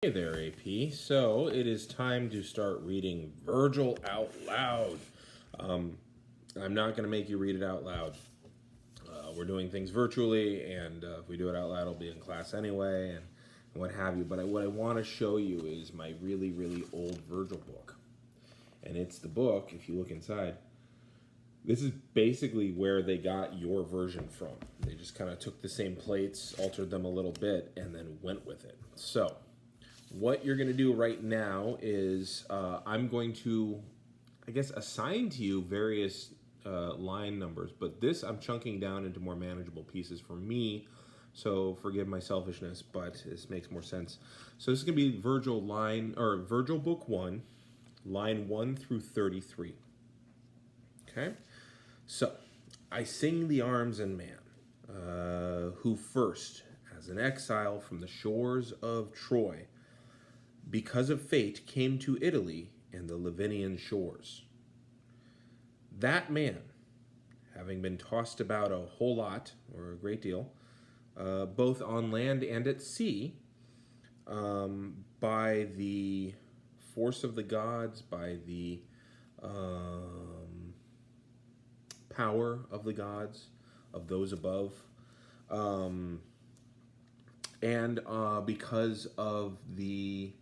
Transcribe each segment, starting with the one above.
Hey there, AP. So it is time to start reading Virgil out loud. Um, I'm not going to make you read it out loud. We're doing things virtually, and if we do it out loud, it'll be in class anyway, and what have you. But what I want to show you is my really, really old Virgil book. And it's the book, if you look inside, this is basically where they got your version from. They just kind of took the same plates, altered them a little bit, and then went with it. So what you're going to do right now is I'm going to, I guess, assign to you various line numbers, but this I'm chunking down into more manageable pieces for me, so forgive my selfishness, but this makes more sense. So this is going to be Virgil book 1, line 1 through 33. Okay? So, I sing the arms and man, who first, as an exile from the shores of Troy, because of fate, came to Italy and the Lavinian shores. That man, having been tossed about a whole lot, or a great deal, both on land and at sea, by the force of the gods, by the power of the gods, of those above, and because of the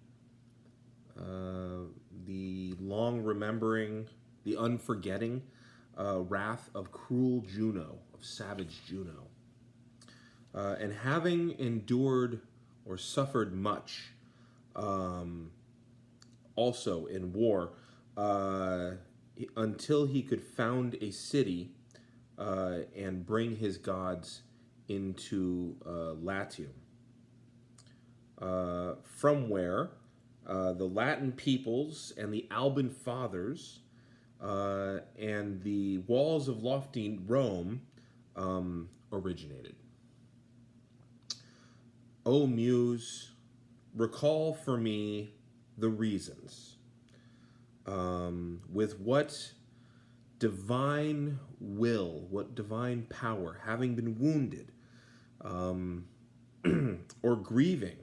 long remembering, the unforgetting wrath of cruel Juno, of savage Juno. And having endured or suffered much, also in war, until he could found a city and bring his gods into Latium, from where the Latin peoples and the Alban fathers and the walls of lofty Rome originated. O Muse, recall for me the reasons. With what divine will, what divine power, having been wounded or grieving,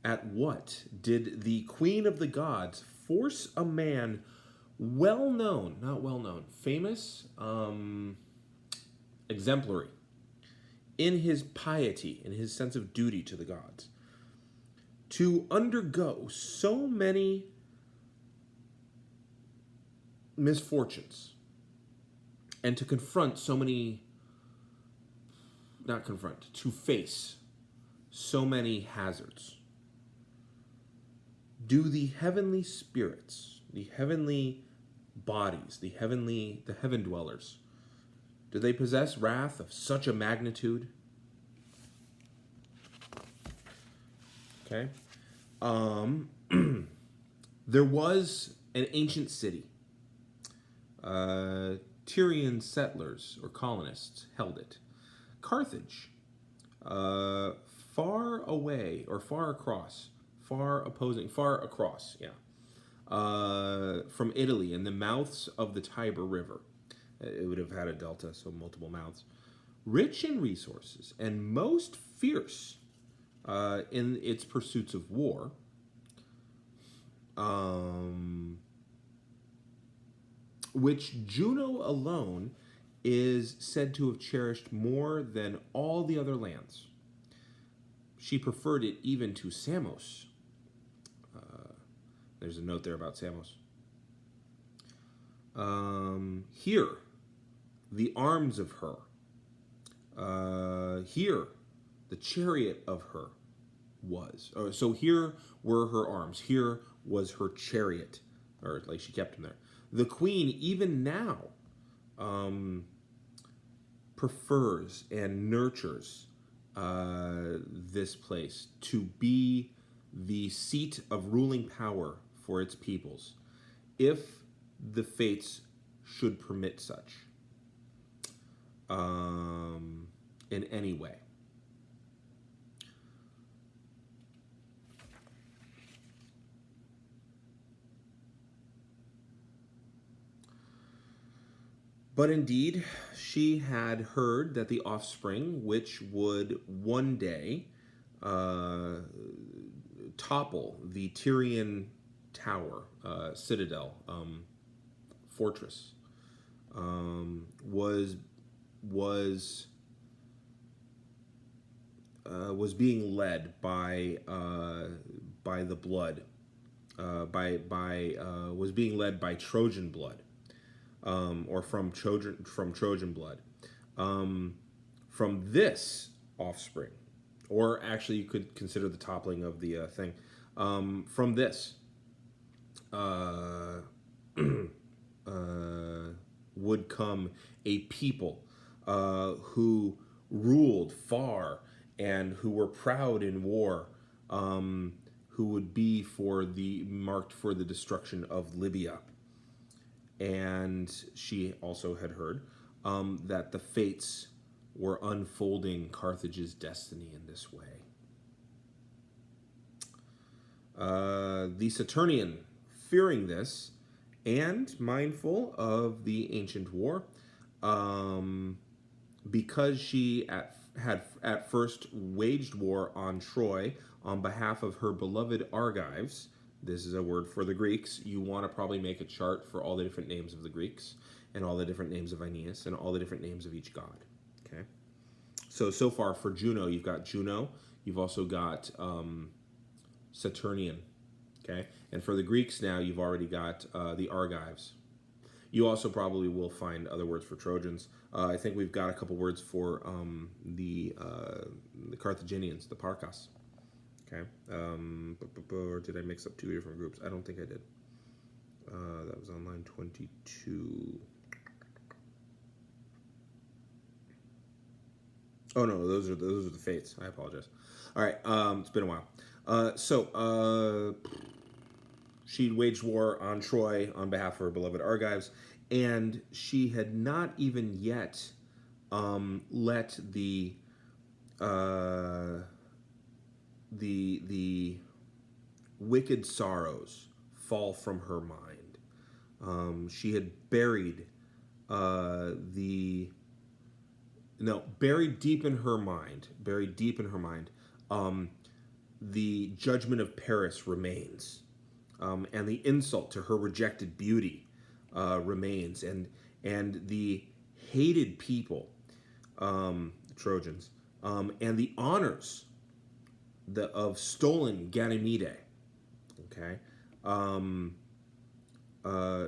at what did the Queen of the Gods force a man well known, not well known, famous, exemplary, in his piety, in his sense of duty to the gods, to undergo so many misfortunes and to confront so many, not confront, to face so many hazards? Do the heavenly spirits, the heavenly bodies, the heaven dwellers, do they possess wrath of such a magnitude? Okay. There was an ancient city. Tyrian settlers or colonists held it. Carthage, far away or far across, from Italy in the mouths of the Tiber River. It would have had a delta, so multiple mouths. Rich in resources and most fierce in its pursuits of war. Which Juno alone is said to have cherished more than all the other lands. She preferred it even to Samos. There's a note there about Samos. Here, the arms of her. Here, the chariot of her was. So here were her arms. Here was her chariot. Or like she kept them there. The queen, even now, prefers and nurtures this place to be the seat of ruling power for its peoples, if the fates should permit such, in any way. But indeed, she had heard that the offspring, which would one day topple the Tyrian tower, citadel, fortress, was was being led by the blood, was being led by Trojan blood, or from Trojan blood, from this offspring, or actually you could consider the toppling of the thing, from this uh, would come a people who ruled far and who were proud in war, who would be marked for the destruction of Libya. And she also had heard that the fates were unfolding Carthage's destiny in this way. The Saturnian, fearing this and mindful of the ancient war, because she had at first waged war on Troy on behalf of her beloved Argives. This is a word for the Greeks. You want to probably make a chart for all the different names of the Greeks and all the different names of Aeneas and all the different names of each god. Okay. So far for Juno, you've got Juno. You've also got Saturnian. Okay. And for the Greeks now, you've already got the Argives. You also probably will find other words for Trojans. I think we've got a couple words for the Carthaginians, the Parcas. Okay. Or did I mix up two different groups? I don't think I did. That was on line 22. Oh no, those are the fates. I apologize. All right. It's been a while. She waged war on Troy on behalf of her beloved Argives, and she had not even yet let the wicked sorrows fall from her mind. She had buried deep in her mind, the judgment of Paris remains. And the insult to her rejected beauty remains, and the hated people, the Trojans, and the honors of stolen Ganymede. Okay,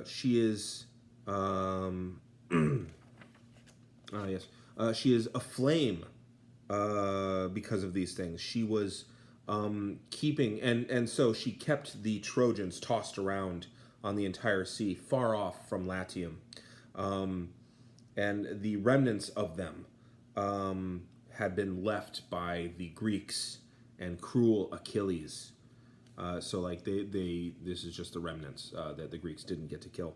she is yes, she is aflame because of these things. She was keeping, and so she kept the Trojans tossed around on the entire sea, far off from Latium, and the remnants of them had been left by the Greeks and cruel Achilles. So like this is just the remnants that the Greeks didn't get to kill.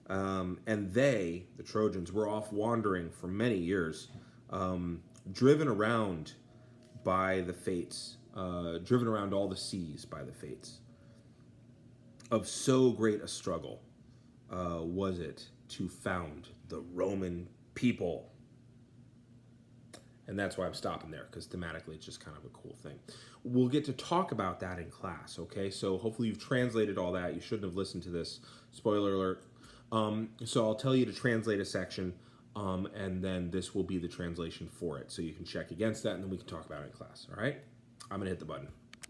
And the Trojans, were off wandering for many years, driven around by the fates, driven around all the seas by the fates. Of so great a struggle was it to found the Roman people. And that's why I'm stopping there, because thematically it's just kind of a cool thing. We'll get to talk about that in class, okay? So hopefully you've translated all that. You shouldn't have listened to this. Spoiler alert. So I'll tell you to translate a section, and then this will be the translation for it. So you can check against that, and then we can talk about it in class, all right? I'm going to hit the button.